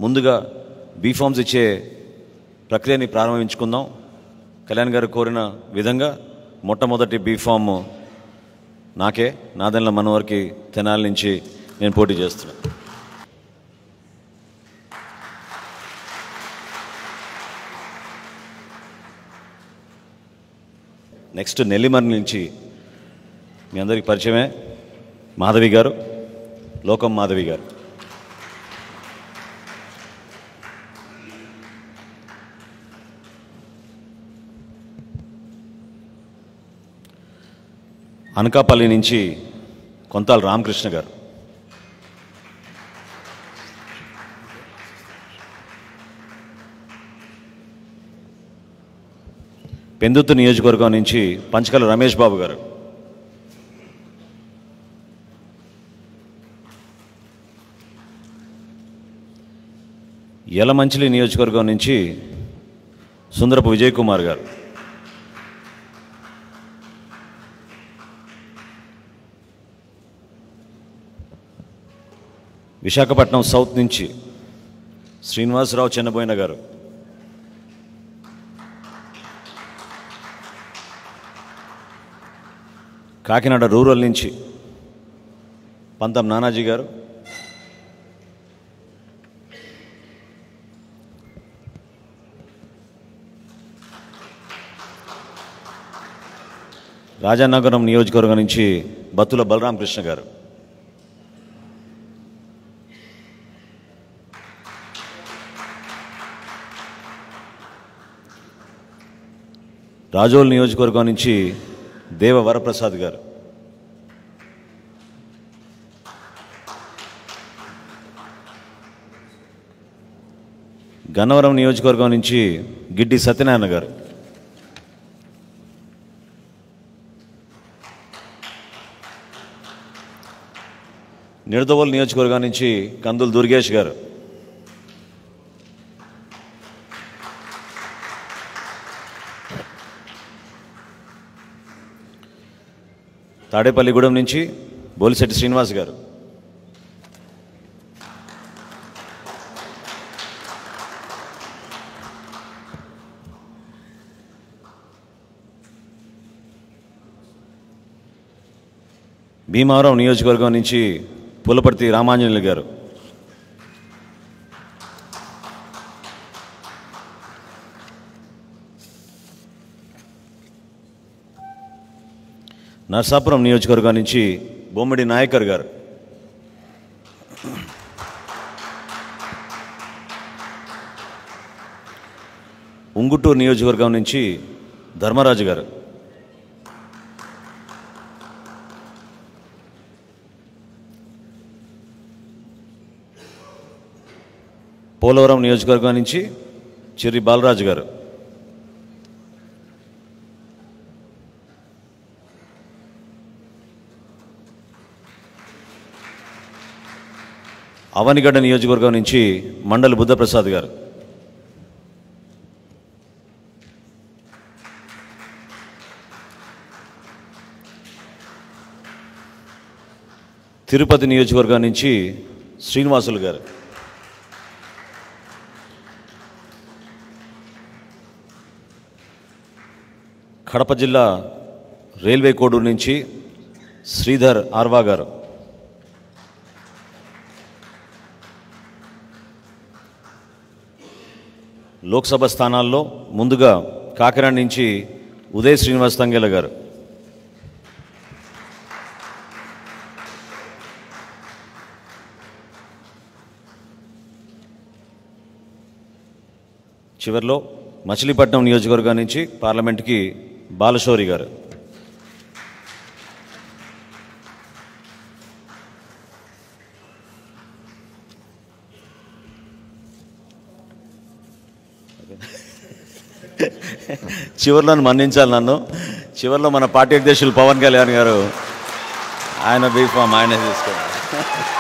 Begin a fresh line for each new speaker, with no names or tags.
ముందుగా బీఫామ్స్ ఇచ్చే ప్రక్రియని ప్రారంభించుకుందాం. కళ్యాణ్ గారు కోరిన విధంగా మొట్టమొదటి బీఫామ్ నాకే, నాదెండ్ల మనోహర్కి తెనాలి నుంచి నేను పోటీ చేస్తున్నాను. నెక్స్ట్ నెల్లిమర్రి నుంచి మీ అందరికీ పరిచయమే మాధవి గారు, లోకం మాధవి గారు. అనకాపల్లి నుంచి కొంతాల రామకృష్ణ గారు. పెందుర్తి నియోజకవర్గం నుంచి పంచకల రమేష్ బాబు గారు. యలమంచిలి నియోజకవర్గం నుంచి సుందరపు విజయ్ కుమార్ గారు. విశాఖపట్నం సౌత్ నుంచి శ్రీనివాసరావు చెన్నబోయిన గారు. కాకినాడ రూరల్ నుంచి పంతం నానాజీ గారు. రాజానగరం నియోజకవర్గం నుంచి బత్తుల బలరామకృష్ణ గారు. రాజోల్ నియోజకవర్గం నుంచి దేవ వరప్రసాద్ గారు. గన్నవరం నియోజకవర్గం నుంచి గిడ్డి సత్యనారాయణ గారు. నిడదవోలు నియోజకవర్గం నుంచి కందులు దుర్గేష్ గారు. తాడేపల్లిగూడెం నుంచి బోలిశెట్టి శ్రీనివాస్ గారు. భీమవరం నియోజకవర్గం నుంచి పులపర్తి రామాంజనేయులు గారు. నర్సాపురం నియోజకవర్గం నుంచి బొమ్మిడి నాయకర్ గారు. ఉంగుటూరు నియోజకవర్గం నుంచి ధర్మరాజు గారు. పోలవరం నియోజకవర్గం నుంచి చిర్రి బాలరాజు గారు. అవనిగడ్డ నియోజకవర్గం నుంచి మండలి బుద్ధప్రసాద్ గారు. తిరుపతి నియోజకవర్గం నుంచి శ్రీనివాసులు గారు. కడప జిల్లా రైల్వే కోడూరు నుంచి శ్రీధర్ ఆర్వా గారు. లోక్సభ స్థానాల్లో ముందుగా కాకినాడ నుంచి ఉదయ్ శ్రీనివాస్ తంగెల గారు. చివరిలో మచిలీపట్నం నియోజకవర్గం నుంచి పార్లమెంట్కి బాలశౌరి గారు. చివరిలో మన్నించాలి నన్ను. చివరిలో మన పార్టీ అధ్యక్షులు పవన్ కళ్యాణ్ గారు, ఆయన బీఫామ్ ఆయన తీసుకోవాలి.